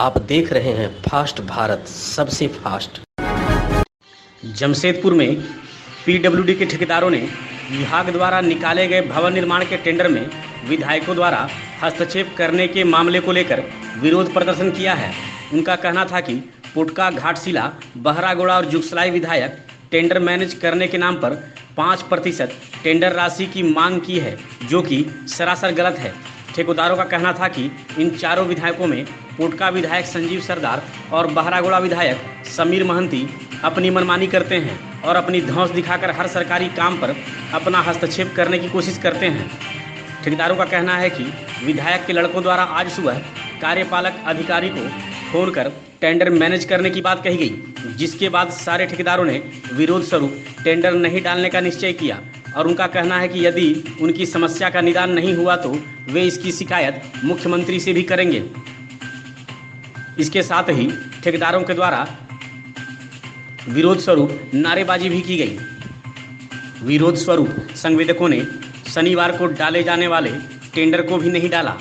आप देख रहे हैं फास्ट भारत, सबसे फास्ट। जमशेदपुर में पीडब्ल्यूडी के ठेकेदारों ने विभाग द्वारा निकाले गए भवन निर्माण के टेंडर में विधायकों द्वारा हस्तक्षेप करने के मामले को लेकर विरोध प्रदर्शन किया है। उनका कहना था कि पुटका, घाटशिला, बहरागोड़ा और जुगसलाई विधायक टेंडर मैनेज करने के नाम पर 5% टेंडर राशि की मांग की है, जो कि सरासर गलत है। ठेकेदारों का कहना था कि इन चारों विधायकों में पुटका विधायक संजीव सरदार और बहरागोड़ा विधायक समीर महंती अपनी मनमानी करते हैं और अपनी धौंस दिखाकर हर सरकारी काम पर अपना हस्तक्षेप करने की कोशिश करते हैं। ठेकेदारों का कहना है कि विधायक के लड़कों द्वारा आज सुबह कार्यपालक अधिकारी को फोन कर टेंडर मैनेज करने की बात कही गई, जिसके बाद सारे ठेकेदारों ने विरोध स्वरूप टेंडर नहीं डालने का निश्चय किया और उनका कहना है कि यदि उनकी समस्या का निदान नहीं हुआ तो वे इसकी शिकायत मुख्यमंत्री से भी करेंगे। इसके साथ ही ठेकेदारों के द्वारा विरोध स्वरूप नारेबाजी भी की गई। विरोध स्वरूप संवेदकों ने शनिवार को डाले जाने वाले टेंडर को भी नहीं डाला।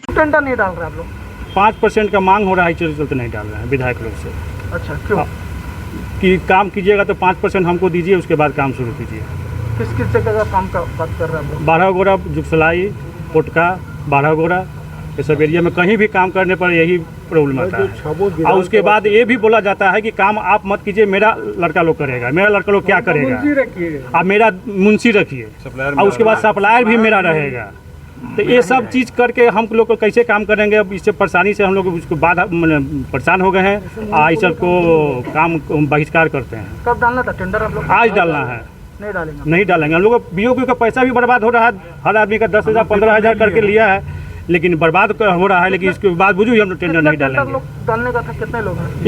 टेंडर नहीं डाल रहे आप लोग? 5% का मांग हो रहा है, चलते नहीं डाल रहे हैं विधायक लोग से। अच्छा, क्यों? कि काम कीजिएगा तो 5% हमको दीजिए, उसके बाद काम शुरू कीजिए। किस किस जगह का काम का बात कर रहे हैं आप लोग? बहरागोड़ा, जुगसलाई, पुटका, बहरागोड़ा, ये सब एरिया में कहीं भी काम करने पर यही प्रॉब्लम आता है। और उसके बाद ये भी बोला जाता है कि काम आप मत कीजिए, मेरा लड़का लोग करेगा। मेरा लड़का लोग क्या करेगा? आप मेरा मुंशी रखिए, और उसके बाद सप्लायर भी मेरा रहेगा। तो ये सब चीज़ करके हम लोग को कैसे काम करेंगे? अब इससे परेशानी से हम लोग उसको बाद परेशान हो गए हैं। इस सब को काम बहिष्कार करते हैं। कब डालना था टेंडर आप लोग? आज डालना है। नहीं डालेंगे? नहीं डालेंगे। हम लोग को बीओक्यू का पैसा भी बर्बाद हो रहा है। हर आदमी का 10,000 15,000 करके लिया है, लेकिन बर्बाद हो रहा है। लेकिन इसके बाद बुझू हम लोग टेंडर नहीं डालेंगे। लोग डालने का था? कितने लोग हैं?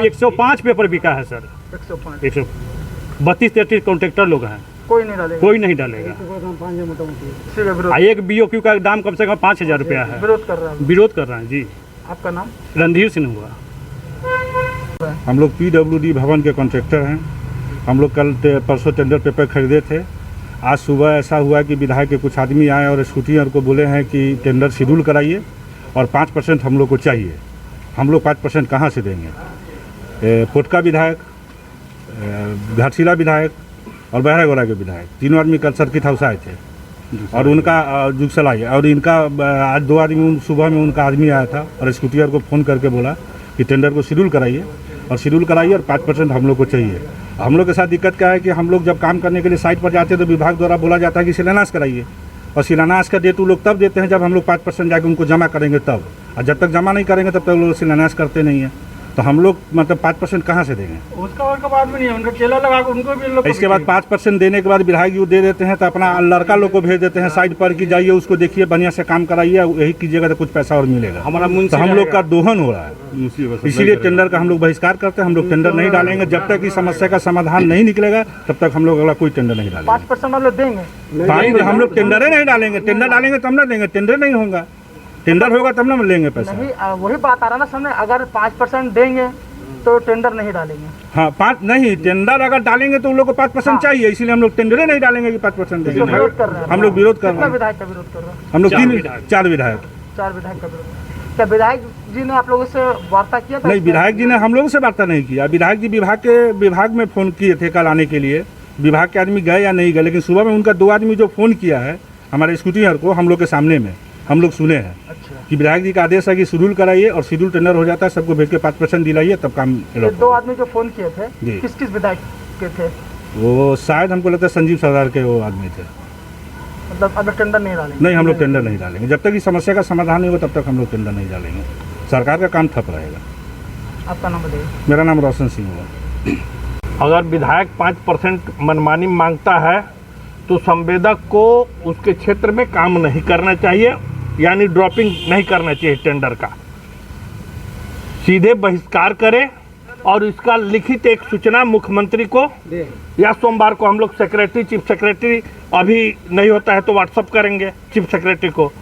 105 पेपर बिका है सर। 132-33 कॉन्ट्रैक्टर लोग हैं। कोई नहीं डालेगा? कोई नहीं डालेगा। एक बीओक्यू का दाम कम से कम 5,000 रुपया है। विरोध कर रहा है? विरोध कर रहे हैं जी। आपका नाम? रणधीर सिंह हुआ। हम लोग पीडब्ल्यूडी भवन के कॉन्ट्रैक्टर हैं। हम लोग कल परसों टेंडर पेपर खरीदे थे। आज सुबह ऐसा हुआ कि विधायक के कुछ आदमी आए और स्कूटियर को बोले हैं कि टेंडर शेड्यूल कराइए और 5% हम लोग को चाहिए। हम लोग 5% कहाँ से देंगे? पुटका विधायक, घाटशिला विधायक और बहरागोड़ा के विधायक, तीनों आदमी कल सर्किट हाउस आए थे। और उनका जुगसलाई और इनका आज 2 आदमी सुबह में उनका आदमी आया था और स्कूटियर को फ़ोन करके बोला कि टेंडर को शेड्यूल कराइए और 5% हम लोग को चाहिए। हम लोग के साथ दिक्कत क्या है कि हम लोग जब काम करने के लिए साइट पर जाते हैं तो विभाग द्वारा बोला जाता है कि शिलान्यास कराइए, और शिलान्यास का डेट वो लोग तब देते हैं जब हम लोग 5% जाकर उनको जमा करेंगे तब। और जब तक जमा नहीं करेंगे तब तक लोग शिलान्यास करते नहीं हैं। तो हम लोग मतलब 5% कहाँ से देंगे? उसका बाद भी नहीं है, उनका चेला लगा उनको भी लोग। इसके बाद 5% देने के बाद विधायक जी दे देते हैं तो अपना लड़का लोग को भेज देते हैं साइड पर कि जाइए उसको देखिए, बढ़िया से काम कराइए, यही कीजिएगा तो कुछ पैसा और मिलेगा। हमारा तो हम लोग का दोहन हो रहा है, इसीलिए टेंडर का हम लोग बहिष्कार करते हैं। हम लोग टेंडर नहीं डालेंगे जब तक इस समस्या का समाधान नहीं निकलेगा, तब तक हम लोग अगला कोई टेंडर नहीं डालेंगे। 5% हम लोग देंगे? हम लोग टेंडर नहीं डालेंगे। टेंडर डालेंगे तब ना देंगे। टेंडर नहीं होगा, टेंडर होगा तब ना लेंगे पैसा। नहीं, वही बात आ रहा ना सामने। अगर 5% देंगे तो टेंडर नहीं डालेंगे। हाँ, 5 नहीं, टेंडर अगर डालेंगे तो उन लोग को 5% चाहिए, इसीलिए हम लोग टेंडर नहीं डालेंगे कि 5% देंगे। विरोध कर रहे हैं हम लोग विरोध कर रहे हैं। विधायक का विरोध कर रहे हैं? हम लोग 4 विधायक। 4 विधायक का विरोध। क्या विधायक जी ने आप लोगों से वार्ता किया था? नहीं, विधायक जी ने हम लोगों से वार्ता नहीं किया। विधायक जी विभाग में फ़ोन किए थे कल आने के लिए। विभाग के आदमी गए या नहीं गए, लेकिन सुबह में उनका 2 आदमी जो फ़ोन किया है हमारे स्कूटियर को, हम लोग के सामने में हम लोग सुने हैं। अच्छा। कि विधायक जी का आदेश है कि शेड्यूल कराइए और शेड्यूल टेंडर हो जाता है, सबको भेज के 5% दिलाइए, तब काम। 2 आदमी जो फोन किए थे किस किस विधायक के थे? वो शायद हमको लगता है संजीव सरदार के वो आदमी थे। मतलब अगर टेंडर नहीं डालेंगे? नहीं, हम लोग टेंडर नहीं डालेंगे। जब तक इस समस्या का समाधान नहीं होगा तब तक हम लोग टेंडर नहीं डालेंगे। सरकार का काम ठप रहेगा। आपका नाम बताइए। मेरा नाम रोशन सिंह हुआ। अगर विधायक 5% मनमानी मांगता है तो संवेदक को उसके क्षेत्र में काम नहीं करना चाहिए, यानी ड्रॉपिंग नहीं करना चाहिए टेंडर का। सीधे बहिष्कार करें और इसका लिखित एक सूचना मुख्यमंत्री को या सोमवार को हम लोग सेक्रेटरी, चीफ सेक्रेटरी, अभी नहीं होता है तो व्हाट्सअप करेंगे चीफ सेक्रेटरी को,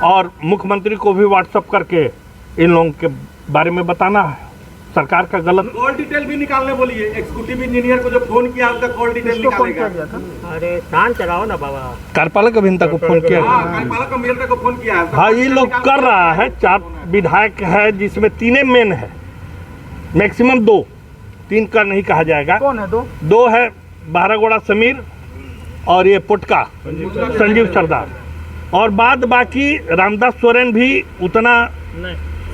और मुख्यमंत्री को भी व्हाट्सअप करके इन लोगों के बारे में बताना है। सरकार का गलत। कॉल डिटेल भी निकालने बोलिए, एग्जीक्यूटिव इंजीनियर को जो फोन किया उसका कॉल डिटेल किसको फोन निकालेगा। किया गया था? अरे शांत चलाओ ना बाबा। कार्यपालक अभियंता को फोन किया। कार्यपालक अभियंता को फोन किया है। हाँ, ये लोग कर रहा है। 4 विधायक है जिसमें 3 मेन है, मैक्सिमम 2, 3 का नहीं कहा जाएगा। कौन है? 2 है, बहरागोड़ा समीर और ये पुटका संजीव सरदार, और बाद बाकी रामदास सोरेन भी उतना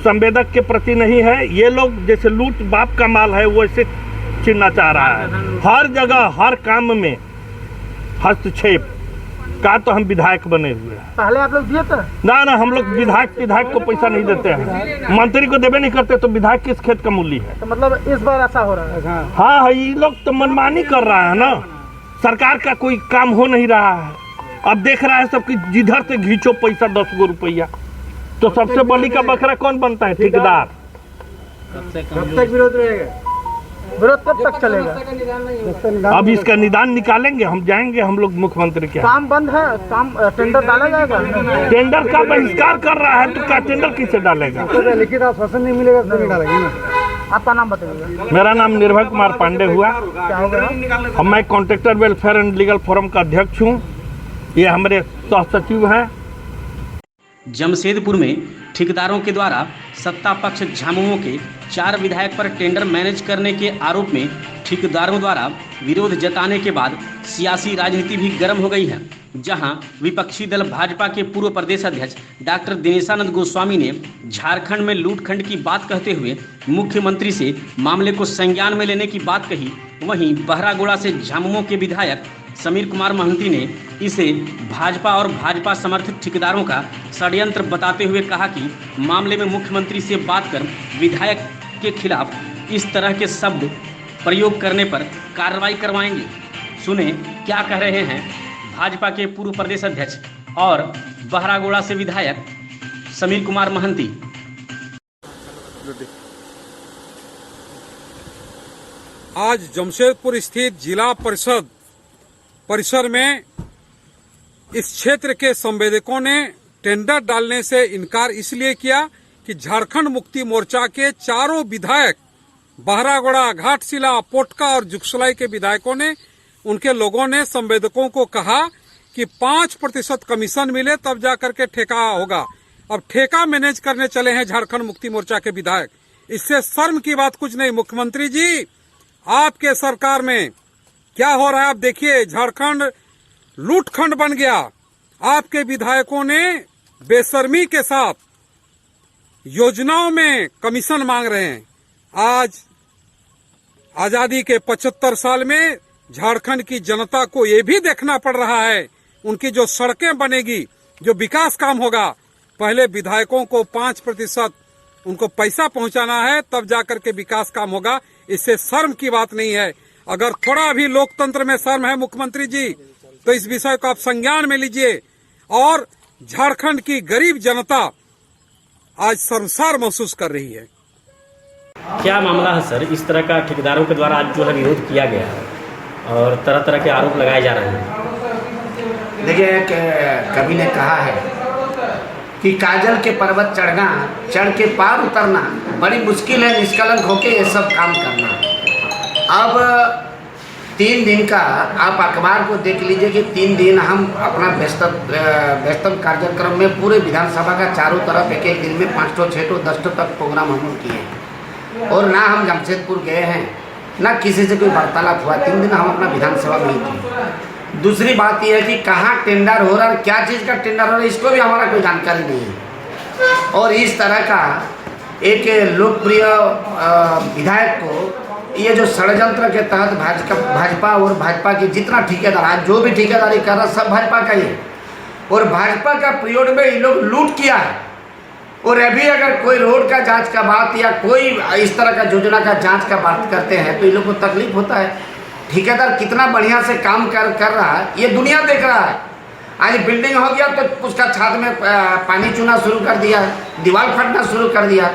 संवेदक के प्रति नहीं है। ये लोग जैसे लूट बाप का माल है वैसे छीनना चाह रहा है। हर जगह हर काम में हस्तक्षेप का तो हम विधायक बने हुए हैं। पहले आप लोग दिए थे? ना, हम लोग विधायक को पैसा नहीं देते हैं, मंत्री को देवे नहीं करते, तो विधायक किस खेत का मूल्य है? तो मतलब इस बार ऐसा हो रहा है? हाँ, ये लोग तो मनमानी कर रहा है ना, सरकार का कोई काम हो नहीं रहा है। अब देख रहा है सबकी जिधर से घींचो पैसा 10 गो रुपया, तो सबसे बलि का बकरा कौन बनता है? ठेकेदार। कब तक विरोध रहेगा? विरोध कब तक चलेगा? अब इसका निदान निकालेंगे, हम जाएंगे, हम लोग मुख्यमंत्री के। काम बंद है, काम टेंडर डाला जाएगा? टेंडर का बहिष्कार कर रहा है तो क्या टेंडर किसे डालेगा? लिखित आश्वासन नहीं मिलेगा तो नहीं डालेंगे ना। आपका नाम बताइएगा। मेरा नाम निर्भय कुमार पांडे हुआ। क्या हो गया? मैं contractor welfare and legal forum का अध्यक्ष हूँ। ये हमारे सह सचिव हैं। जमशेदपुर में ठेकेदारों के द्वारा सत्ता पक्ष झामुमो के 4 विधायक पर टेंडर मैनेज करने के आरोप में ठेकेदारों द्वारा विरोध जताने के बाद सियासी राजनीति भी गर्म हो गई है, जहां विपक्षी दल भाजपा के पूर्व प्रदेश अध्यक्ष डॉक्टर दिनेशानंद गोस्वामी ने झारखंड में लूटखंड की बात कहते हुए मुख्यमंत्री से मामले को संज्ञान में लेने की बात कही। वहीं बहरागोड़ा से झामुमो के विधायक समीर कुमार महंती ने इसे भाजपा और भाजपा समर्थित ठेकेदारों का षड्यंत्र बताते हुए कहा कि मामले में मुख्यमंत्री से बात कर विधायक के खिलाफ इस तरह के शब्द प्रयोग करने पर कार्रवाई करवाएंगे। सुने क्या कह रहे हैं भाजपा के पूर्व प्रदेश अध्यक्ष और बहरागोड़ा से विधायक समीर कुमार महंती। आज जमशेदपुर स्थित जिला परिषद परिसर में इस क्षेत्र के संवेदकों ने टेंडर डालने से इनकार इसलिए किया कि झारखंड मुक्ति मोर्चा के 4 विधायक बहरागोड़ा, घाटशिला, पोटका और जुगसलाई के विधायकों ने, उनके लोगों ने संवेदकों को कहा कि 5% कमीशन मिले तब जाकर के ठेका होगा। अब ठेका मैनेज करने चले हैं झारखंड मुक्ति मोर्चा के विधायक। इससे शर्म की बात कुछ नहीं। मुख्यमंत्री जी, आपके सरकार में क्या हो रहा है आप देखिए। झारखंड लूटखंड बन गया। आपके विधायकों ने बेशर्मी के साथ योजनाओं में कमीशन मांग रहे हैं। आज आजादी के 75 साल में झारखंड की जनता को ये भी देखना पड़ रहा है, उनकी जो सड़कें बनेगी, जो विकास काम होगा, पहले विधायकों को 5% उनको पैसा पहुंचाना है, तब जाकर के विकास काम होगा। इससे शर्म की बात नहीं है। अगर थोड़ा भी लोकतंत्र में शर्म है मुख्यमंत्री जी, तो इस विषय को आप संज्ञान में लीजिए। और झारखंड की गरीब जनता आज शर्मसार महसूस कर रही है। क्या मामला है सर? इस तरह का ठेकेदारों के द्वारा आज जो है विरोध किया गया है और तरह तरह के आरोप लगाए जा रहे हैं। देखिए, कवि ने कहा है कि काजल के पर्वत चढ़ना, चढ़ के पार उतरना बड़ी मुश्किल है, निष्कलंक होके ये सब काम करना। अब 3 दिन का आप अखबार को देख लीजिए कि 3 दिन हम अपना व्यस्तम कार्यक्रम में पूरे विधानसभा का चारों तरफ एक दिन में 5 6 10 तक प्रोग्राम हम किए हैं, और ना हम जमशेदपुर गए हैं, ना किसी से कोई वार्तालाप हुआ। 3 दिन हम अपना विधानसभा में ही थे। दूसरी बात यह है कि कहाँ टेंडर हो रहा है, क्या चीज़ का टेंडर हो रहा है, इसको भी हमारा कोई जानकारी नहीं है। और इस तरह का एक लोकप्रिय विधायक को ये जो षड्यंत्र के तहत भाजपा और भाजपा के जितना ठेकेदार, आज जो भी ठेकेदारी कर रहा सब भाजपा का ही है, और भाजपा का पीरियड में ये लोग लूट किया है। और अभी अगर कोई रोड का जांच का बात या कोई इस तरह का योजना का जांच का बात करते हैं तो इन लोग को तकलीफ होता है। ठेकेदार कितना बढ़िया से काम कर रहा है ये दुनिया देख रहा है। आज बिल्डिंग हो गया तो उसका छत में पानी चूना शुरू कर दिया, दीवार फटना शुरू कर दिया।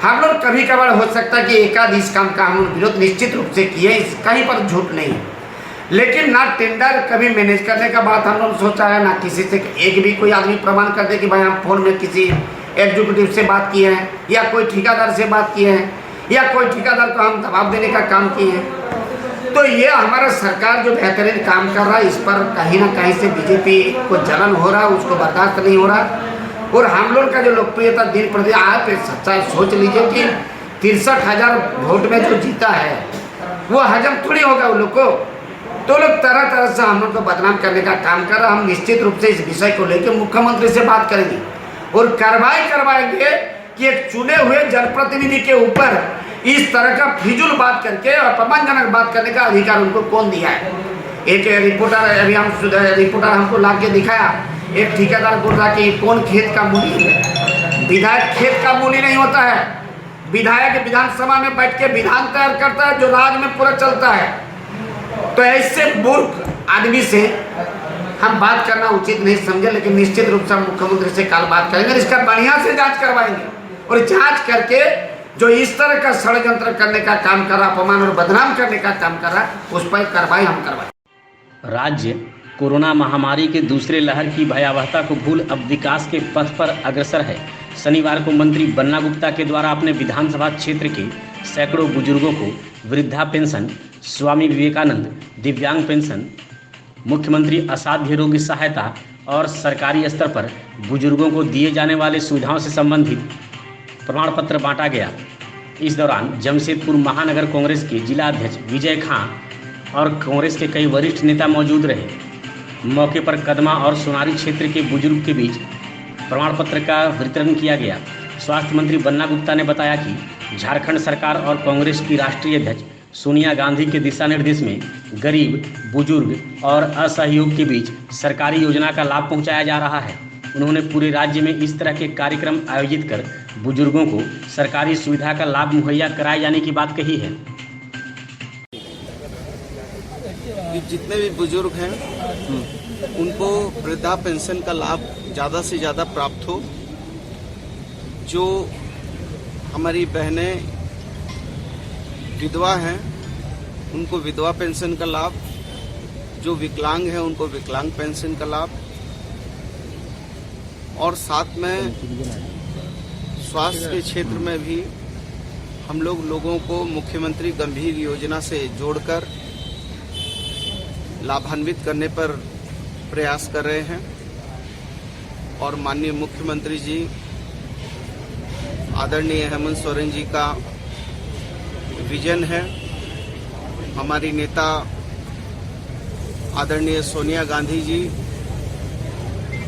हम लोग कभी कभार हो सकता है कि एकाध इस काम का हम विरोध निश्चित रूप से किए, कहीं पर झूठ नहीं, लेकिन ना टेंडर कभी मैनेज करने का बात हम लोग सोचा है, ना किसी से एक भी कोई आदमी प्रमाण कर दे कि भाई हम फोन में किसी एग्जीक्यूटिव से बात किए हैं या कोई ठेकेदार से बात किए हैं। या कोई ठेकेदार को हम दबाव देने का काम किए हैं। तो ये हमारा सरकार जो बेहतरीन काम कर रहा है, इस पर कहीं ना कहीं से बीजेपी को जलन हो रहा, उसको बर्दाश्त नहीं हो रहा। और हम लोग का जो लोकप्रियता दिन प्रतिदिन, आप सच्चाई सोच लीजिए कि 63,000 वोट में जो जीता है वो हजम थोड़ी होगा उन लोग को। तो लोग तरह तरह से हम लोग को बदनाम करने का काम कर रहा। हम निश्चित रूप से इस विषय को लेकर मुख्यमंत्री से बात करेंगे और कार्रवाई करवाएंगे कि एक चुने हुए जनप्रतिनिधि के ऊपर इस तरह का फिजूल बात करके और अपमानजनक बात करने का अधिकार उनको कौन दिया है। एक रिपोर्टर अभी रिपोर्टर हमको ला के दिखाया, एक ठेकेदार बोल रहा कि कौन खेत का मूली है। विधायक खेत का मूली नहीं होता है। विधायक विधानसभा में बैठ के विधान तैयार करता है जो राज्य में पूरा चलता है। तो ऐसे मूर्ख आदमी से हम बात करना उचित नहीं समझे, लेकिन निश्चित रूप से हम मुख्यमंत्री से कल बात करेंगे, इसका बढ़िया से जांच करवाएंगे और जांच करके जो इस तरह का षड्यंत्र करने का काम कर रहा, अपमान और बदनाम करने का काम कर रहा, उस पर कार्रवाई हम करवाएंगे। राज्य कोरोना महामारी के दूसरे लहर की भयावहता को भूल अब विकास के पथ पर अग्रसर है। शनिवार को मंत्री बन्ना गुप्ता के द्वारा अपने विधानसभा क्षेत्र के सैकड़ों बुजुर्गों को वृद्धा पेंशन, स्वामी विवेकानंद दिव्यांग पेंशन, मुख्यमंत्री असाध्य रोगी सहायता और सरकारी स्तर पर बुजुर्गों को दिए जाने वाले सुविधाओं से संबंधित प्रमाण पत्र बांटा गया। इस दौरान जमशेदपुर महानगर कांग्रेस के जिला अध्यक्ष विजय खां और कांग्रेस के कई वरिष्ठ नेता मौजूद रहे। मौके पर कदमा और सोनारी क्षेत्र के बुजुर्ग के बीच प्रमाण पत्र का वितरण किया गया। स्वास्थ्य मंत्री बन्ना गुप्ता ने बताया कि झारखंड सरकार और कांग्रेस की राष्ट्रीय अध्यक्ष सोनिया गांधी के दिशा निर्देश में गरीब, बुजुर्ग और असहयोग के बीच सरकारी योजना का लाभ पहुंचाया जा रहा है। उन्होंने पूरे राज्य में इस तरह के कार्यक्रम आयोजित कर बुजुर्गों को सरकारी सुविधा का लाभ मुहैया कराए जाने की बात कही है। जितने भी बुजुर्ग हैं उनको वृद्धा पेंशन का लाभ ज़्यादा से ज़्यादा प्राप्त हो। जो हमारी बहनें विधवा हैं उनको विधवा पेंशन का लाभ, जो विकलांग हैं उनको विकलांग पेंशन का लाभ, और साथ में स्वास्थ्य के क्षेत्र में भी हम लोगों को मुख्यमंत्री गंभीर योजना से जोड़कर लाभान्वित करने पर प्रयास कर रहे हैं। और माननीय मुख्यमंत्री जी आदरणीय हेमंत सोरेन जी का विजन है। हमारी नेता आदरणीय सोनिया गांधी जी,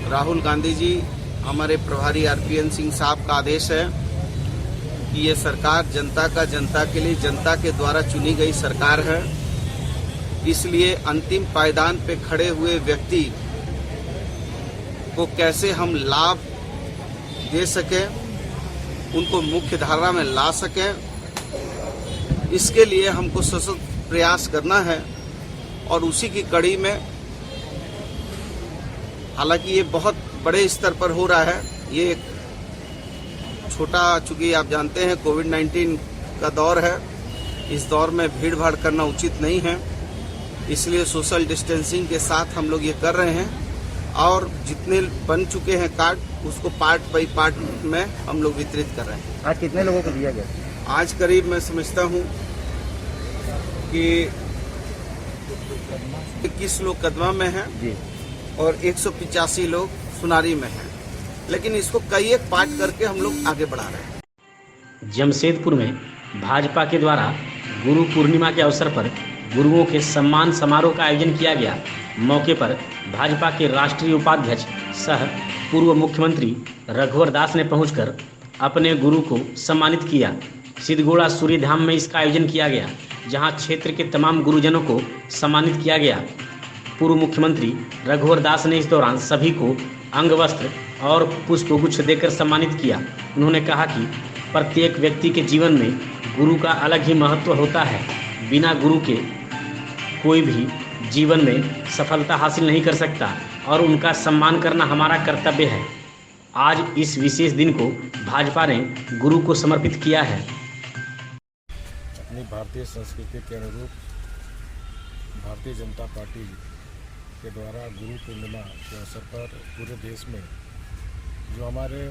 राहुल गांधी जी, हमारे प्रभारी आरपीएन सिंह साहब का आदेश है कि ये सरकार जनता का, जनता के लिए, जनता के द्वारा चुनी गई सरकार है। इसलिए अंतिम पायदान पे खड़े हुए व्यक्ति को कैसे हम लाभ दे सकें, उनको मुख्य धारा में ला सकें, इसके लिए हमको सशक्त प्रयास करना है। और उसी की कड़ी में, हालांकि ये बहुत बड़े स्तर पर हो रहा है, ये एक छोटा, चूंकि आप जानते हैं कोविड-19 का दौर है, इस दौर में भीड़ भाड़ करना उचित नहीं है, इसलिए सोशल डिस्टेंसिंग के साथ हम लोग ये कर रहे हैं। और जितने बन चुके हैं कार्ड, उसको पार्ट बाई पार्ट में हम लोग वितरित कर रहे हैं। आज कितने लोगों को दिया गया? आज करीब मैं समझता हूँ कि 21 लोग कदमा में हैं और 185 लोग सुनारी में हैं, लेकिन इसको कई एक पार्ट करके हम लोग आगे बढ़ा रहे हैं। जमशेदपुर में भाजपा के द्वारा गुरु पूर्णिमा के अवसर पर गुरुओं के सम्मान समारोह का आयोजन किया गया। मौके पर भाजपा के राष्ट्रीय उपाध्यक्ष सह पूर्व मुख्यमंत्री रघुवर दास ने पहुंचकर अपने गुरु को सम्मानित किया। सिद्धगोड़ा सूर्य धाम में इसका आयोजन किया गया, जहां क्षेत्र के तमाम गुरुजनों को सम्मानित किया गया। पूर्व मुख्यमंत्री रघुवर दास ने इस दौरान सभी को अंग वस्त्र और पुष्पगुच्छ देकर सम्मानित किया। उन्होंने कहा कि प्रत्येक व्यक्ति के जीवन में गुरु का अलग ही महत्व होता है। बिना गुरु के कोई भी जीवन में सफलता हासिल नहीं कर सकता और उनका सम्मान करना हमारा कर्तव्य है। आज इस विशेष दिन को भाजपा ने गुरु को समर्पित किया है। अपनी भारतीय संस्कृति के अनुरूप भारतीय जनता पार्टी के द्वारा गुरु पूर्णिमा के अवसर पर पूरे देश में जो हमारे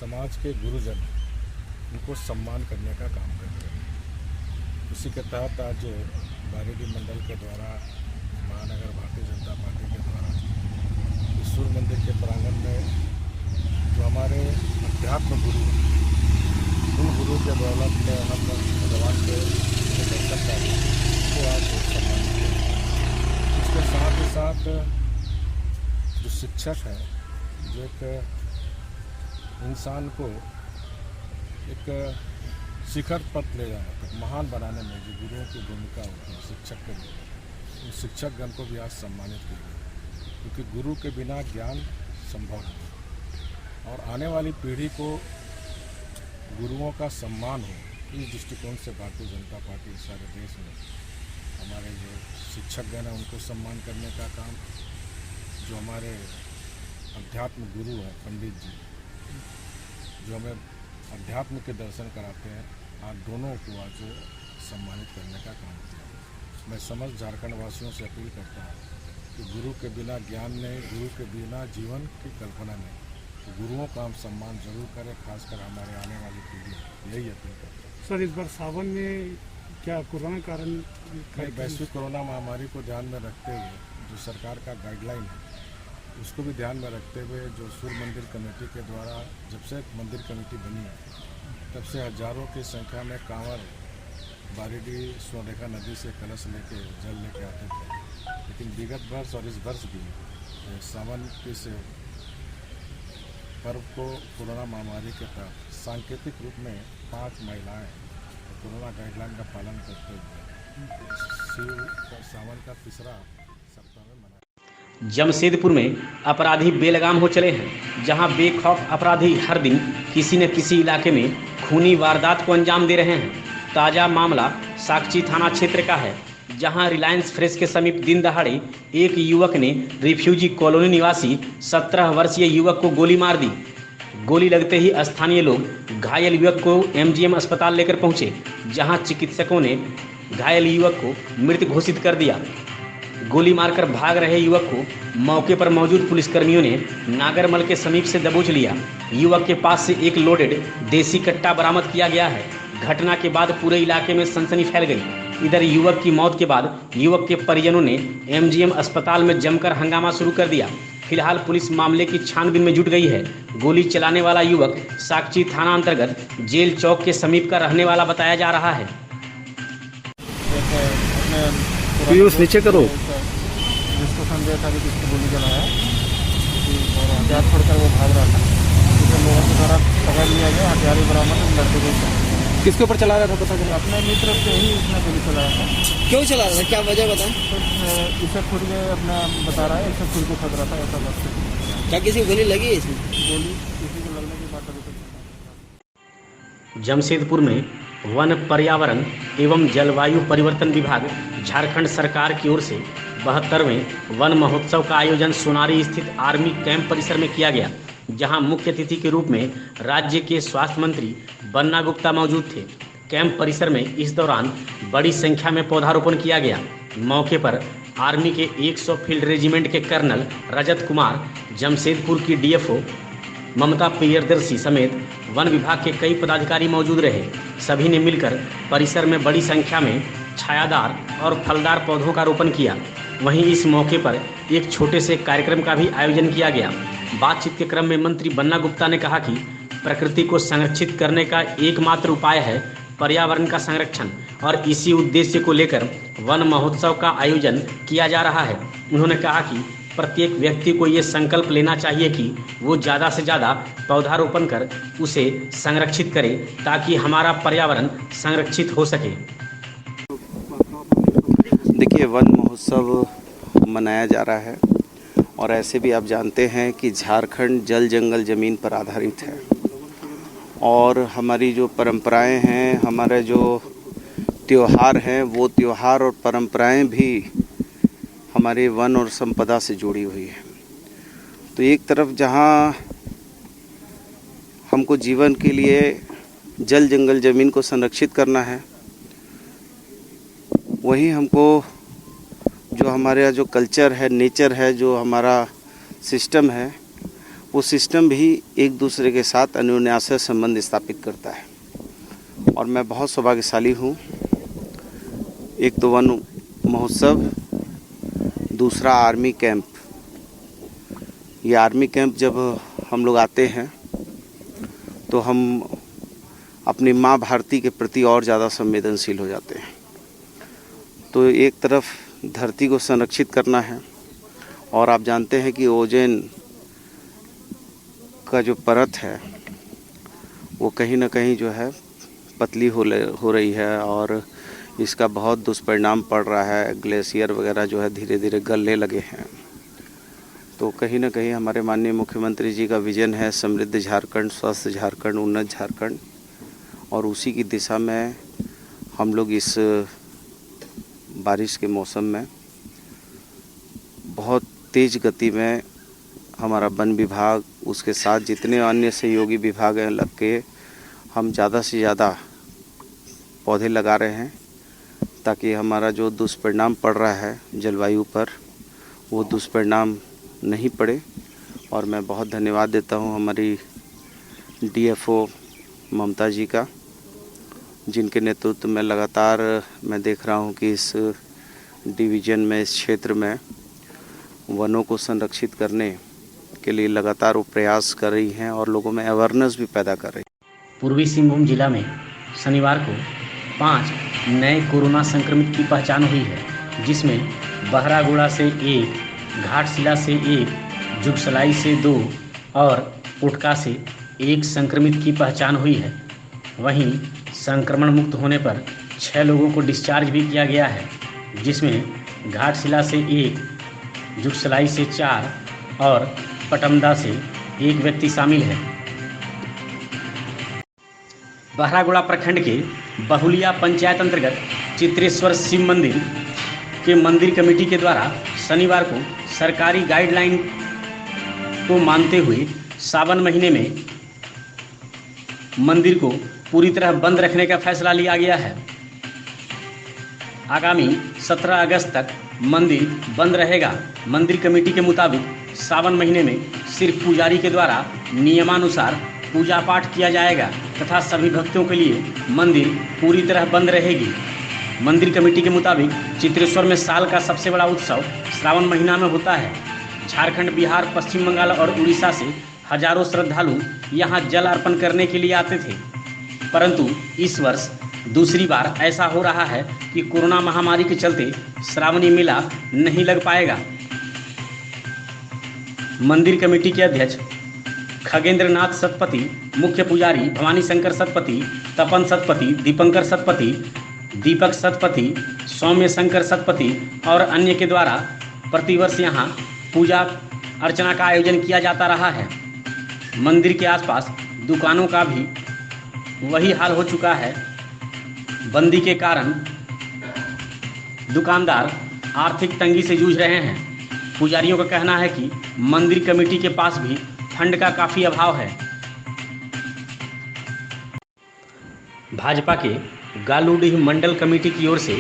समाज के गुरुजन उनको सम्मान करने का काम करते हैं। इसी के तहत आज बारेडी मंडल के द्वारा महानगर भारतीय जनता पार्टी के द्वारा इस सूर्य मंदिर के प्रांगण में जो हमारे अध्यात्म गुरु हैं, उन गुरु के दौलत में हम भगवान के दर्शन का वो आज सम्मानित किया। इसके साथ ही साथ जो शिक्षक है, जो एक इंसान को एक शिखर पर ले जाने तक महान बनाने में जो गुरुओं की भूमिका होती है शिक्षक के लिए, उन शिक्षकगण को भी आज सम्मानित किया गया, क्योंकि गुरु के बिना ज्ञान संभव नहीं और आने वाली पीढ़ी को गुरुओं का सम्मान हो, इस दृष्टिकोण से भारतीय जनता पार्टी सारे देश में हमारे जो शिक्षकगण हैं उनको सम्मान करने का काम, जो हमारे अध्यात्म गुरु हैं पंडित जी, जो हमें अध्यात्म के दर्शन कराते हैं, आज दोनों को आज सम्मानित करने का काम किया। मैं समस्त झारखंड वासियों से अपील करता हूँ कि गुरु के बिना ज्ञान नहीं, गुरु के बिना जीवन की कल्पना नहीं। तो गुरुओं का हम सम्मान जरूर करें, खासकर हमारे आने वाली पीढ़ी, यही अपील करते हैं। सर, इस बार सावन में क्या कोरोना कारण वैश्विक कोरोना महामारी को ध्यान में रखते हुए जो सरकार का गाइडलाइन है उसको भी ध्यान में रखते हुए जो सूर्य मंदिर कमेटी के द्वारा जब से मंदिर कमेटी बनी है तब से हजारों की संख्या में कांवड़ बारेडी स्वर्णरेखा नदी से कलश लेके जल लेके आते थे, लेकिन विगत वर्ष और इस वर्ष भी सावन के से पर्व को कोरोना महामारी के तहत सांकेतिक रूप में 5 महिलाएं कोरोना गाइडलाइन का पालन करते हुए सावन का तीसरा सप्ताह में मना। जमशेदपुर में अपराधी बेलगाम हो चले हैं, जहां बेखौफ अपराधी हर दिन किसी न किसी इलाके में खूनी वारदात को अंजाम दे रहे हैं। ताज़ा मामला साकची थाना क्षेत्र का है, जहां रिलायंस फ्रेश के समीप दिन दहाड़े एक युवक ने रिफ्यूजी कॉलोनी निवासी 17 वर्षीय युवक को गोली मार दी। गोली लगते ही स्थानीय लोग घायल युवक को एमजीएम अस्पताल लेकर पहुंचे, जहां चिकित्सकों ने घायल युवक को मृत घोषित कर दिया। गोली मारकर भाग रहे युवक को मौके पर मौजूद पुलिसकर्मियों ने नागरमल के समीप से दबोच लिया। युवक के पास से एक लोडेड देसी कट्टा बरामद किया गया है। घटना के बाद पूरे इलाके में सनसनी फैल गई। इधर युवक की मौत के बाद युवक के परिजनों ने एमजीएम अस्पताल में जमकर हंगामा शुरू कर दिया। फिलहाल पुलिस मामले की छानबीन में जुट गई है। गोली चलाने वाला युवक साकची थाना अंतर्गत जेल चौक के समीप का रहने वाला बताया जा रहा है। पीयूष नीचे करो। जिसको संदेह था कि किसको गोली चलाया और हथियार छोड़कर वो भाग रहा था, जिसे लोगों के द्वारा पकड़ लिया गया। हथियार बरामद लड़के को किसके ऊपर चला रहा था पता चला? अपने मित्र से ही उसने गोली चलाया था। क्यों चला रहा था, क्या वजह बताएं? इसे खुद के अपना बता रहा है, इसे खुद को खतरा था ऐसा बात। क्या किसी को गोली लगी है इसमें? गोली किसी को लगने की बात अभी तक। जमशेदपुर में वन पर्यावरण एवं जलवायु परिवर्तन विभाग झारखंड सरकार की ओर से 72वें वन महोत्सव का आयोजन सोनारी स्थित आर्मी कैंप परिसर में किया गया, जहां मुख्य अतिथि के रूप में राज्य के स्वास्थ्य मंत्री बन्ना गुप्ता मौजूद थे। कैंप परिसर में इस दौरान बड़ी संख्या में पौधारोपण किया गया। मौके पर आर्मी के 100 फील्ड रेजिमेंट के कर्नल रजत कुमार, जमशेदपुर की डीएफओ ममता प्रियदर्शी समेत वन विभाग के कई पदाधिकारी मौजूद रहे। सभी ने मिलकर परिसर में बड़ी संख्या में छायादार और फलदार पौधों का रोपण किया। वहीं इस मौके पर एक छोटे से कार्यक्रम का भी आयोजन किया गया। बातचीत के क्रम में मंत्री बन्ना गुप्ता ने कहा कि प्रकृति को संरक्षित करने का एकमात्र उपाय है पर्यावरण का संरक्षण, और इसी उद्देश्य को लेकर वन महोत्सव का आयोजन किया जा रहा है। उन्होंने कहा कि प्रत्येक व्यक्ति को ये संकल्प लेना चाहिए कि वो ज़्यादा से ज़्यादा पौधारोपण कर उसे संरक्षित करे, ताकि हमारा पर्यावरण संरक्षित हो सके। देखिए, वन महोत्सव मनाया जा रहा है और ऐसे भी आप जानते हैं कि झारखंड जल जंगल ज़मीन पर आधारित है और हमारी जो परंपराएं हैं, हमारे जो त्योहार हैं, वो त्योहार और परंपराएं भी हमारे वन और संपदा से जुड़ी हुई है। तो एक तरफ जहां हमको जीवन के लिए जल जंगल ज़मीन को संरक्षित करना है, वहीं हमको जो हमारा जो कल्चर है, नेचर है, जो हमारा सिस्टम है, वो सिस्टम भी एक दूसरे के साथ अन्योन्याश्रय संबंध स्थापित करता है। और मैं बहुत सौभाग्यशाली हूँ। एक तो वन महोत्सव, दूसरा आर्मी कैंप। ये आर्मी कैंप जब हम लोग आते हैं तो हम अपनी माँ भारती के प्रति और ज़्यादा संवेदनशील हो जाते हैं। तो एक तरफ धरती को संरक्षित करना है, और आप जानते हैं कि ओजोन का जो परत है वो कहीं ना कहीं जो है पतली हो रही है, और इसका बहुत दुष्परिणाम पड़ रहा है। ग्लेशियर वगैरह जो है धीरे धीरे गलने लगे हैं। तो कहीं ना कहीं हमारे माननीय मुख्यमंत्री जी का विजन है समृद्ध झारखंड, स्वस्थ झारखंड, उन्नत झारखंड, और उसी की दिशा में हम लोग इस बारिश के मौसम में बहुत तेज़ गति में हमारा वन विभाग, उसके साथ जितने अन्य सहयोगी विभाग हैं लग के हम ज़्यादा से ज़्यादा पौधे लगा रहे हैं, ताकि हमारा जो दुष्परिणाम पड़ रहा है जलवायु पर वो दुष्परिणाम नहीं पड़े। और मैं बहुत धन्यवाद देता हूँ हमारी DFO ममता जी का, जिनके नेतृत्व में लगातार मैं देख रहा हूँ कि इस डिवीज़न में, इस क्षेत्र में वनों को संरक्षित करने के लिए लगातार वो प्रयास कर रही हैं और लोगों में अवेयरनेस भी पैदा कर रही है। पूर्वी सिंहभूम जिला में शनिवार को 5 नए कोरोना संक्रमित की पहचान हुई है, जिसमें बहरागोड़ा से 1, घाटशिला से 1, जुगसलाई से 2 और उटका से 1 संक्रमित की पहचान हुई है। वहीं संक्रमण मुक्त होने पर 6 लोगों को डिस्चार्ज भी किया गया है, जिसमें घाटशिला से 1, जुगसलाई से 4 और पटमदा से 1 व्यक्ति शामिल है। बहरागोड़ा प्रखंड के बहुलिया पंचायत अंतर्गत चित्रेश्वर शिव मंदिर के मंदिर कमेटी के द्वारा शनिवार को सरकारी गाइडलाइन को मानते हुए सावन महीने में मंदिर को पूरी तरह बंद रखने का फैसला लिया गया है। आगामी 17 अगस्त तक मंदिर बंद रहेगा। मंदिर कमेटी के मुताबिक सावन महीने में सिर्फ पुजारी के द्वारा नियमानुसार पूजा पाठ किया जाएगा तथा सभी भक्तों के लिए मंदिर पूरी तरह बंद रहेगी। मंदिर कमेटी के मुताबिक चित्रेश्वर में साल का सबसे बड़ा उत्सव श्रावण महीना में होता है। झारखंड, बिहार, पश्चिम बंगाल और उड़ीसा से हजारों श्रद्धालु यहां जल अर्पण करने के लिए आते थे, परंतु इस वर्ष दूसरी बार ऐसा हो रहा है कि कोरोना महामारी के चलते श्रावणी मेला नहीं लग पाएगा। मंदिर कमेटी के अध्यक्ष खगेंद्र नाथ सतपति, मुख्य पुजारी भवानी शंकर सतपति, तपन सतपति, दीपंकर सतपति, दीपक सतपति, सौम्य शंकर सतपति और अन्य के द्वारा प्रतिवर्ष यहाँ पूजा अर्चना का आयोजन किया जाता रहा है। मंदिर के आसपास दुकानों का भी वही हाल हो चुका है। बंदी के कारण दुकानदार आर्थिक तंगी से जूझ रहे हैं। पुजारियों का कहना है कि मंदिर कमेटी के पास भी फंड का काफ़ी अभाव है। भाजपा के गालूडीह मंडल कमेटी की ओर से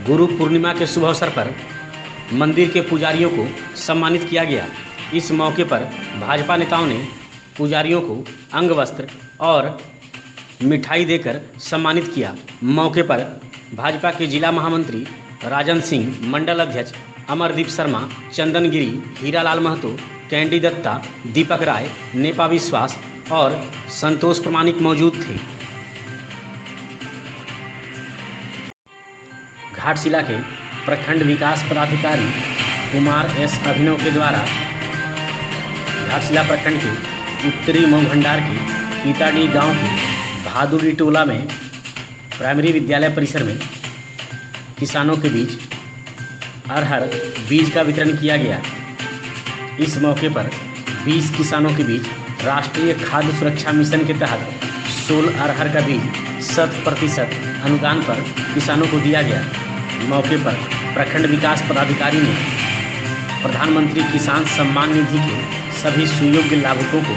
गुरु पूर्णिमा के शुभ अवसर पर मंदिर के पुजारियों को सम्मानित किया गया। इस मौके पर भाजपा नेताओं ने पुजारियों को अंग वस्त्र और मिठाई देकर सम्मानित किया। मौके पर भाजपा के जिला महामंत्री राजन सिंह, मंडल अध्यक्ष अमरदीप शर्मा, चंदन गिरी, हीरालाल महतो, कैंडी दत्ता, दीपक राय, नेपा विश्वास और संतोष प्रमाणिक मौजूद थे। घाटशिला के प्रखंड विकास पदाधिकारी कुमार एस अभिनव के द्वारा घाटशिला प्रखंड के उत्तरी मऊ भंडार के पीताडी गांव के भादुड़ी टोला में प्राइमरी विद्यालय परिसर में किसानों के बीच अरहर बीज का वितरण किया गया। इस मौके पर 20 किसानों के बीच राष्ट्रीय खाद्य सुरक्षा मिशन के तहत 16 अरहर का बीज 100% अनुदान पर किसानों को दिया गया। मौके पर प्रखंड विकास पदाधिकारी ने प्रधानमंत्री किसान सम्मान निधि के सभी सुयोग्य लाभुकों को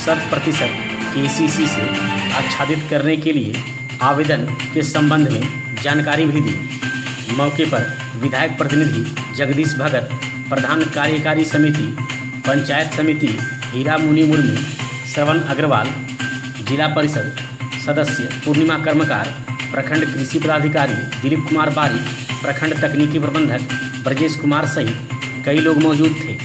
100% KCC से आच्छादित करने के लिए आवेदन के संबंध में जानकारी भी दी। मौके पर विधायक प्रतिनिधि जगदीश भगत, प्रधान कार्यकारी समिति पंचायत समिति हीरा मुनि मुर्मू, श्रवण अग्रवाल, जिला परिषद सदस्य पूर्णिमा कर्मकार, प्रखंड कृषि पदाधिकारी दिलीप कुमार बारी, प्रखंड तकनीकी प्रबंधक ब्रजेश कुमार सहित कई लोग मौजूद थे।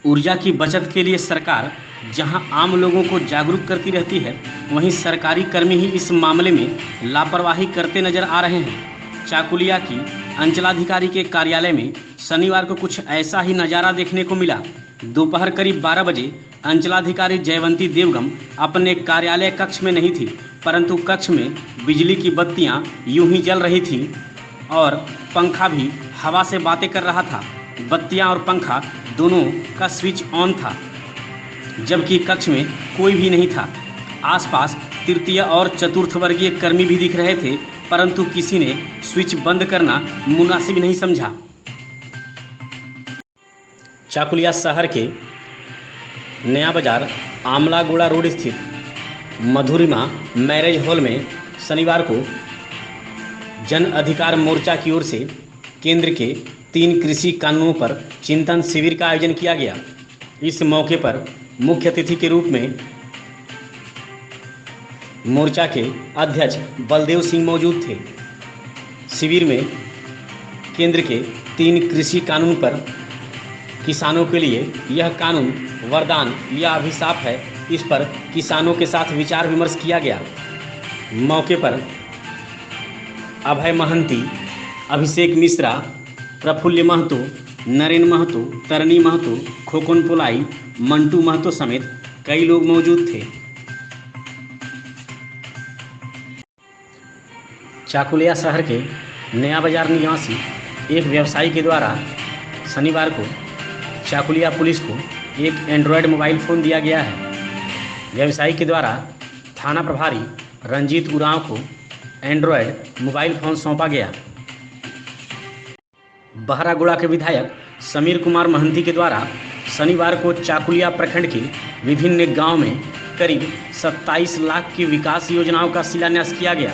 ऊर्जा की बचत के लिए सरकार जहां आम लोगों को जागरूक करती रहती है, वहीं सरकारी कर्मी ही इस मामले में लापरवाही करते नजर आ रहे हैं। चाकुलिया की अंचलाधिकारी के कार्यालय में शनिवार को कुछ ऐसा ही नज़ारा देखने को मिला। दोपहर करीब 12 बजे अंचलाधिकारी जयवंती देवगम अपने कार्यालय कक्ष में नहीं थी, परंतु कक्ष में बिजली की बत्तियां यूं ही जल रही थी और पंखा भी हवा से बातें कर रहा था। बत्तियां और पंखा दोनों का स्विच ऑन था, जबकि कक्ष में कोई भी नहीं था। आसपास तृतीय और चतुर्थ वर्गीय कर्मी भी दिख रहे थे, परंतु किसी ने स्विच बंद करना मुनासिब नहीं समझा। चाकुलिया शहर के नया बाजार आमलागुड़ा रोड स्थित मधुरिमा मैरिज हॉल में शनिवार को जन अधिकार मोर्चा की ओर से केंद्र के 3 कृषि कानूनों पर चिंतन शिविर का आयोजन किया गया। इस मौके पर मुख्य अतिथि के रूप में मोर्चा के अध्यक्ष बलदेव सिंह मौजूद थे। शिविर में केंद्र के 3 कृषि कानून पर किसानों के लिए यह कानून वरदान या अभिशाप है, इस पर किसानों के साथ विचार विमर्श किया गया। मौके पर अभय महंती, अभिषेक मिश्रा, प्रफुल्ल महतो, नरेन महतो, तरनी महतो, खोकन पोलाई, मंटू महतो समेत कई लोग मौजूद थे। चाकुलिया शहर के नया बाजार निवासी एक व्यवसायी के द्वारा शनिवार को चाकुलिया पुलिस को एक एंड्रॉयड मोबाइल फ़ोन दिया गया है। व्यवसायी के द्वारा थाना प्रभारी रंजीत उरांव को एंड्रॉयड मोबाइल फ़ोन सौंपा गया। बहरागुड़ा के विधायक समीर कुमार महंती के द्वारा शनिवार को चाकुलिया प्रखंड के विभिन्न गांव में करीब 27 लाख की विकास योजनाओं का शिलान्यास किया गया।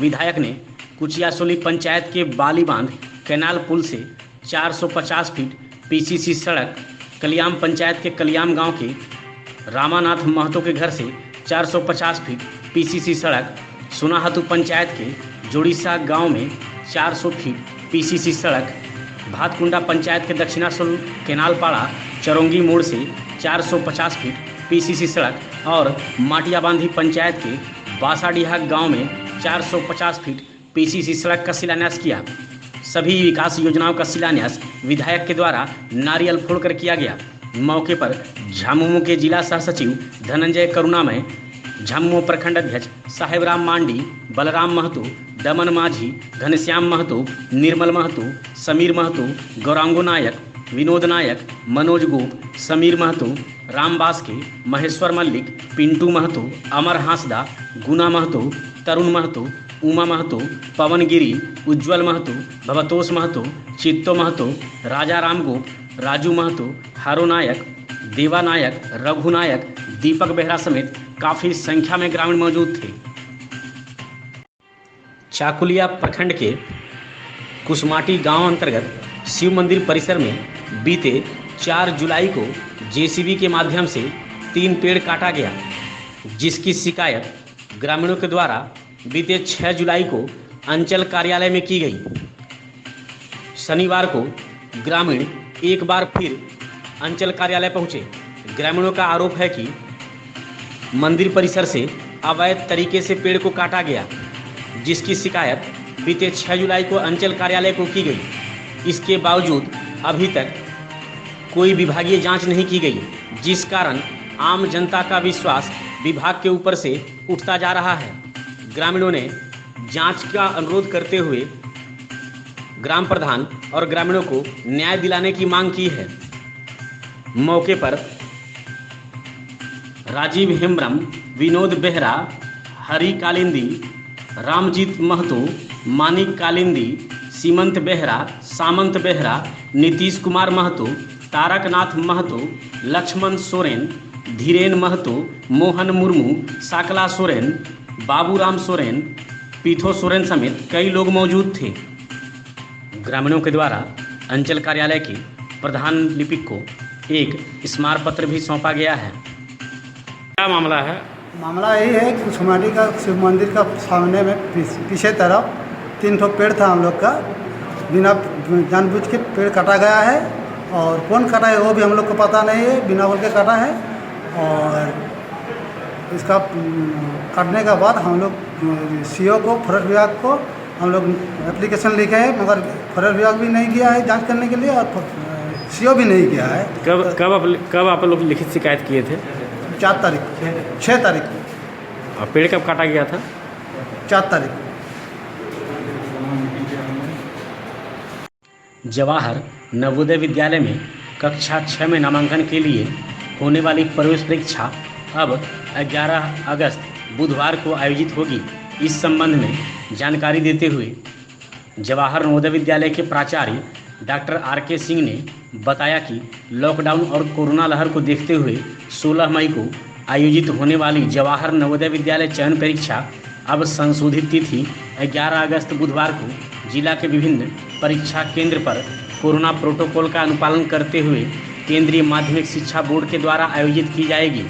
विधायक ने कुचियासोली पंचायत के बाली बांध कैनाल पुल से 450 फीट पीसीसी सड़क, कलियाम पंचायत के कलियाम गांव के रामानाथ महतो के घर से 450 फीट पीसीसी सड़क, सुनाहतु पंचायत के जोड़ीसा गांव में 400 फीट पीसीसी सड़क, भातकुंडा पंचायत के दक्षिणासोल केनालपाड़ा चरौंगी मोड़ से 450 फीट पीसीसी सड़क और माटियाबांधी पंचायत के बासाडीहा गांव में 450 फीट पीसीसी सड़क का शिलान्यास किया। सभी विकास योजनाओं का शिलान्यास विधायक के द्वारा नारियल फोड़कर किया गया। मौके पर झामुमो के जिला सह सचिव धनंजय करुणामय, झामुमो प्रखंड अध्यक्ष साहेबराम मांडी, बलराम महतो, दमन माझी, घनश्याम महतो, निर्मल महतो, समीर महतो, गौरांगो नायक, विनोद नायक, मनोज गोप, समीर महतो, राम बास्के, महेश्वर मल्लिक, पिंटू महतो, अमर हांसदा, गुना महतो, तरुण महतो, उमा महतो, पवन गिरी, उज्ज्वल महतो, भवतोष महतो, चित्तो महतो, राजा राम गोप, राजू महतो, हारो नायक, देवा नायक, रघु नायक, दीपक बेहरा समेत काफ़ी संख्या में ग्रामीण मौजूद थे। चाकुलिया प्रखंड के कुसमाटी गांव अंतर्गत शिव मंदिर परिसर में बीते 4 जुलाई को जेसीबी के माध्यम से 3 पेड़ काटा गया, जिसकी शिकायत ग्रामीणों के द्वारा बीते 6 जुलाई को अंचल कार्यालय में की गई। शनिवार को ग्रामीण एक बार फिर अंचल कार्यालय पहुंचे। ग्रामीणों का आरोप है कि मंदिर परिसर से अवैध तरीके से पेड़ को काटा गया, जिसकी शिकायत बीते 6 जुलाई को अंचल कार्यालय को की गई। इसके बावजूद अभी तक कोई विभागीय जांच नहीं की गई, जिस कारण आम जनता का विश्वास विभाग के ऊपर से उठता जा रहा है। ग्रामीणों ने जांच का अनुरोध करते हुए ग्राम प्रधान और ग्रामीणों को न्याय दिलाने की मांग की है। मौके पर राजीव हेम्ब्रम, विनोद बेहरा, हरि कालिंदी, रामजीत महतो, मानिक कालिंदी, सीमंत बेहरा, सामंत बेहरा, नीतीश कुमार महतो, तारकनाथ महतो, लक्ष्मण सोरेन, धीरेन महतो, मोहन मुर्मू, साकला सोरेन, बाबूराम सोरेन, पीथो सोरेन समेत कई लोग मौजूद थे। ग्रामीणों के द्वारा अंचल कार्यालय के प्रधान लिपिक को एक स्मारक पत्र भी सौंपा गया है। क्या मामला है? मामला यही है कि कुशमाटी का शिव मंदिर का सामने में पीछे तरफ 3 ठो पेड़ था हम लोग का, बिना जानबूझ के पेड़ काटा गया है और कौन काटा है वो भी हम लोग को पता नहीं है, बिना बोल के काटा है। और इसका काटने के बाद हम लोग सीओ को, फॉरेस्ट विभाग को हम लोग एप्लीकेशन लिखे हैं, मगर फॉरेस्ट विभाग भी नहीं किया है जांच करने के लिए और सीओ भी नहीं किया है। कब आप लोग लिखित शिकायत किए थे? 6 तारीख को। और पेड़ कब काटा गया था? 4 तारीख को। जवाहर नवोदय विद्यालय में कक्षा 6 में नामांकन के लिए होने वाली प्रवेश परीक्षा अब 11 अगस्त बुधवार को आयोजित होगी। इस संबंध में जानकारी देते हुए जवाहर नवोदय विद्यालय के प्राचार्य डॉक्टर RK सिंह ने बताया कि लॉकडाउन और कोरोना लहर को देखते हुए 16 मई को आयोजित होने वाली जवाहर नवोदय विद्यालय चयन परीक्षा अब संशोधित तिथि 11 अगस्त बुधवार को जिला के विभिन्न परीक्षा केंद्र पर कोरोना प्रोटोकॉल का अनुपालन करते हुए केंद्रीय माध्यमिक शिक्षा बोर्ड के द्वारा आयोजित की जाएगी।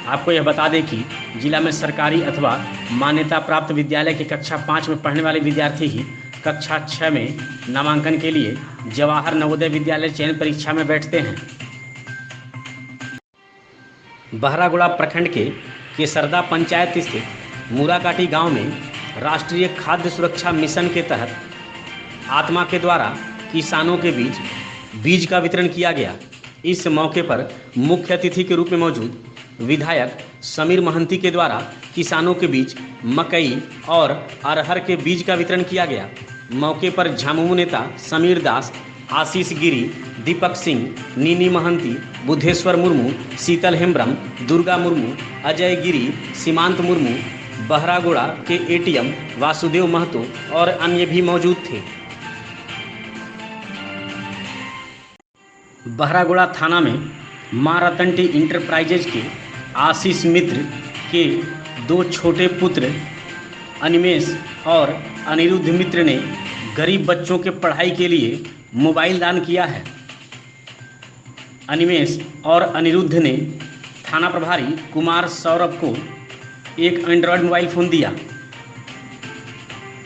आपको यह बता दें कि जिला में सरकारी अथवा मान्यता प्राप्त विद्यालय की कक्षा 5 में पढ़ने वाले विद्यार्थी ही कक्षा 6 में नामांकन के लिए जवाहर नवोदय विद्यालय चयन परीक्षा में बैठते हैं। बहरागोड़ा प्रखंड के केसरदा पंचायत स्थित मूराकाटी गांव में राष्ट्रीय खाद्य सुरक्षा मिशन के तहत आत्मा के द्वारा किसानों के बीच बीज का वितरण किया गया। इस मौके पर मुख्य अतिथि के रूप में मौजूद विधायक समीर महंती के द्वारा किसानों के बीच मकई और अरहर के बीज का वितरण किया गया। मौके पर झामुमो नेता समीर दास, आशीष गिरी, दीपक सिंह, नीनी महंती, बुद्धेश्वर मुर्मू, शीतल हेम्ब्रम, दुर्गा मुर्मू, अजय गिरी, सीमांत मुर्मू, बहरागोड़ा के ATM वासुदेव महतो और अन्य भी मौजूद थे। बहरागोड़ा थाना में मां रतनटी इंटरप्राइजेज के आशीष मित्र के 2 छोटे पुत्र अनिमेश और अनिरुद्ध मित्र ने गरीब बच्चों के पढ़ाई के लिए मोबाइल दान किया है। अनिमेश और अनिरुद्ध ने थाना प्रभारी कुमार सौरभ को एक एंड्रॉयड मोबाइल फ़ोन दिया।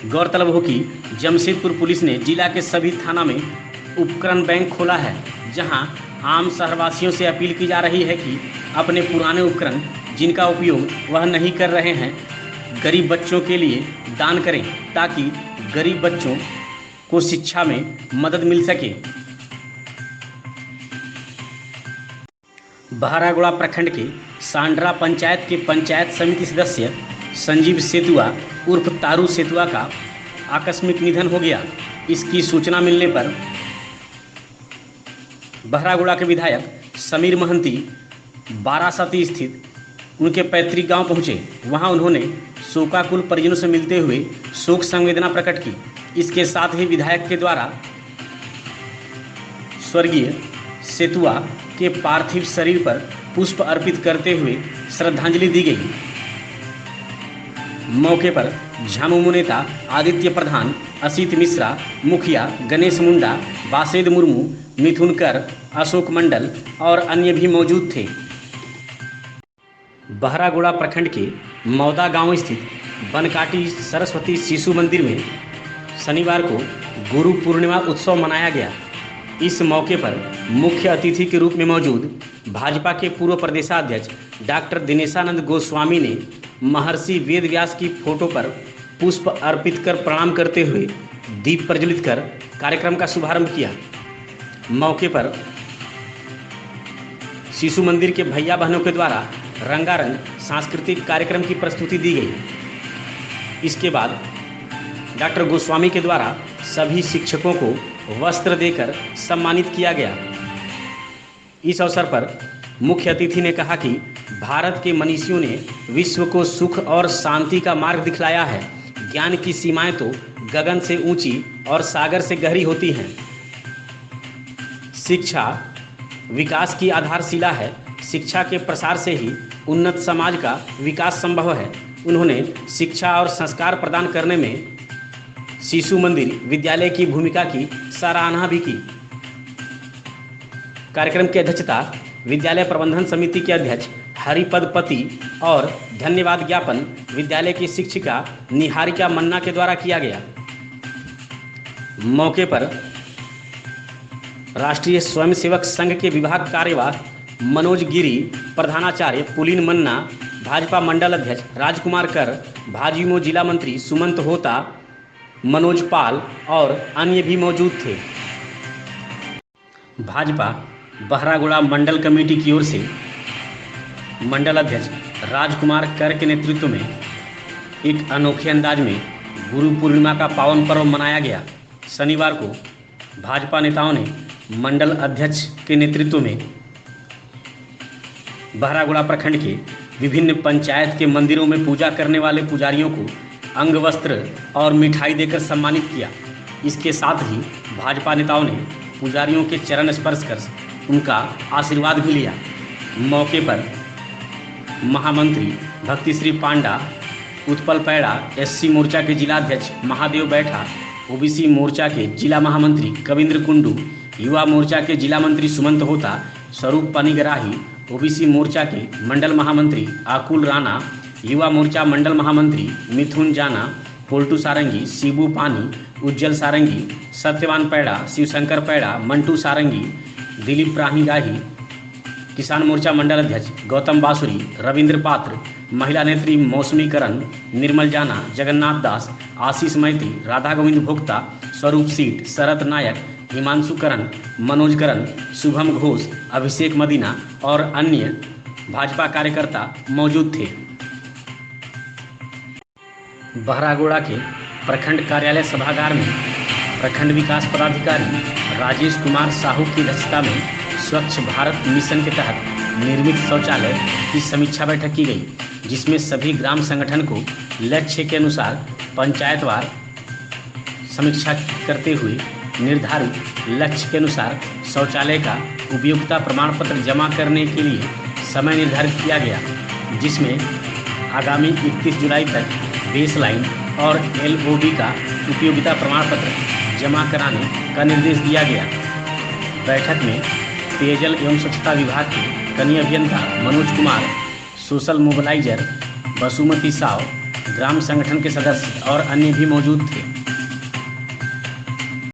गौरतलब हो कि जमशेदपुर पुलिस ने जिला के सभी थाना में उपकरण बैंक खोला है, जहां आम शहरवासियों से अपील की जा रही है कि अपने पुराने उपकरण जिनका उपयोग वह नहीं कर रहे हैं गरीब बच्चों के लिए दान करें, ताकि गरीब बच्चों को शिक्षा में मदद मिल सके। बहरागोड़ा प्रखंड के सांड्रा पंचायत के पंचायत समिति सदस्य संजीव सेतुआ उर्फ तारू सेतुआ का आकस्मिक निधन हो गया। इसकी सूचना मिलने पर बहरागोड़ा के विधायक समीर महंती बारासाती स्थित उनके पैतृक गांव पहुंचे। वहां उन्होंने शोकाकुल परिजनों से मिलते हुए शोक संवेदना प्रकट की। इसके साथ ही विधायक के द्वारा स्वर्गीय सेतुआ के पार्थिव शरीर पर पुष्प अर्पित करते हुए श्रद्धांजलि दी गई। मौके पर झामुमो नेता आदित्य प्रधान, असित मिश्रा, मुखिया गणेश मुंडा, बासेद मुर्मू, मिथुन कर, अशोक मंडल और अन्य भी मौजूद थे। बहरागोड़ा प्रखंड के मौदा गांव स्थित बनकाटी सरस्वती शिशु मंदिर में शनिवार को गुरु पूर्णिमा उत्सव मनाया गया। इस मौके पर मुख्य अतिथि के रूप में मौजूद भाजपा के पूर्व प्रदेशाध्यक्ष डॉक्टर दिनेशानंद गोस्वामी ने महर्षि वेद व्यास की फोटो पर पुष्प अर्पित कर प्रणाम करते हुए दीप प्रज्वलित कर कार्यक्रम का शुभारंभ किया। मौके पर शिशु मंदिर के भैया बहनों के द्वारा रंगारंग सांस्कृतिक कार्यक्रम की प्रस्तुति दी गई। इसके बाद डॉक्टर गोस्वामी के द्वारा सभी शिक्षकों को वस्त्र देकर सम्मानित किया गया। इस अवसर पर मुख्य अतिथि ने कहा कि भारत के मनीषियों ने विश्व को सुख और शांति का मार्ग दिखलाया है। ज्ञान की सीमाएं तो गगन से ऊंची और सागर से गहरी होती हैं। शिक्षा विकास की आधारशिला है। शिक्षा के प्रसार से ही उन्नत समाज का विकास संभव है। उन्होंने शिक्षा और संस्कार प्रदान करने में शिशु मंदिर विद्यालय की भूमिका की सराहना भी की। कार्यक्रम की अध्यक्षता विद्यालय प्रबंधन समिति के अध्यक्ष हरिपद पति और धन्यवाद ज्ञापन विद्यालय की शिक्षिका निहारिका मन्ना के द्वारा किया गया। मौके पर राष्ट्रीय स्वयंसेवक संघ के विभाग कार्यवाह मनोज गिरी, प्रधानाचार्य पुलिन मन्ना, भाजपा मंडल अध्यक्ष राजकुमार कर, भाजयुमो जिला मंत्री सुमंत होता, मनोज पाल और अन्य भी मौजूद थे। भाजपा बहरागोड़ा मंडल कमेटी की ओर से मंडल अध्यक्ष राजकुमार कर के नेतृत्व में एक अनोखे अंदाज में गुरु पूर्णिमा का पावन पर्व मनाया गया। शनिवार को भाजपा नेताओं ने मंडल अध्यक्ष के नेतृत्व में बहरागोड़ा प्रखंड के विभिन्न पंचायत के मंदिरों में पूजा करने वाले पुजारियों को अंग वस्त्र और मिठाई देकर सम्मानित किया। इसके साथ ही भाजपा नेताओं ने पुजारियों के चरण स्पर्श कर उनका आशीर्वाद भी लिया। मौके पर महामंत्री भक्तिश्री पांडा, उत्पल पैड़ा, एससी मोर्चा के जिलाध्यक्ष महादेव बैठा, ओबीसी मोर्चा के जिला महामंत्री कविंद्र कुंडू, युवा मोर्चा के जिला मंत्री सुमंत होता, स्वरूप पनिगराही, ओबीसी मोर्चा के मंडल महामंत्री आकुल राणा, युवा मोर्चा मंडल महामंत्री मिथुन जाना, पोल्टू सारंगी, शिबू पानी, उज्जवल सारंगी, सत्यवान पैड़ा, शिवशंकर पैड़ा, मंटू सारंगी, दिलीप प्राहीगाही, किसान मोर्चा मंडल अध्यक्ष गौतम बासुरी, रविंद्र पात्र, महिला नेत्री मौसमी करण, निर्मल जाना, जगन्नाथ दास, आशीष मैत्री, राधा गोविंद भोक्ता, स्वरूप सीट, शरद नायक, हिमांशु करण, मनोज करण, शुभम घोष, अभिषेक मदीना और अन्य भाजपा कार्यकर्ता मौजूद थे। बहरागोड़ा के प्रखंड कार्यालय सभागार में प्रखंड विकास पदाधिकारी राजेश कुमार साहू की अध्यक्षता में स्वच्छ भारत मिशन के तहत निर्मित शौचालय की समीक्षा बैठक की गई, जिसमें सभी ग्राम संगठन को लक्ष्य के अनुसार पंचायतवार समीक्षा करते हुए निर्धारित लक्ष्य के अनुसार शौचालय का उपयोगिता प्रमाण पत्र जमा करने के लिए समय निर्धारित किया गया, जिसमें आगामी 31 जुलाई तक बेसलाइन और LOD का उपयोगिता प्रमाण पत्र जमा कराने का निर्देश दिया गया। बैठक में पेयजल एवं स्वच्छता विभाग के कनीय अभियंता मनोज कुमार, सोशल मोबिलाइजर बसुमती साव, ग्राम संगठन के सदस्य और अन्य भी मौजूद थे।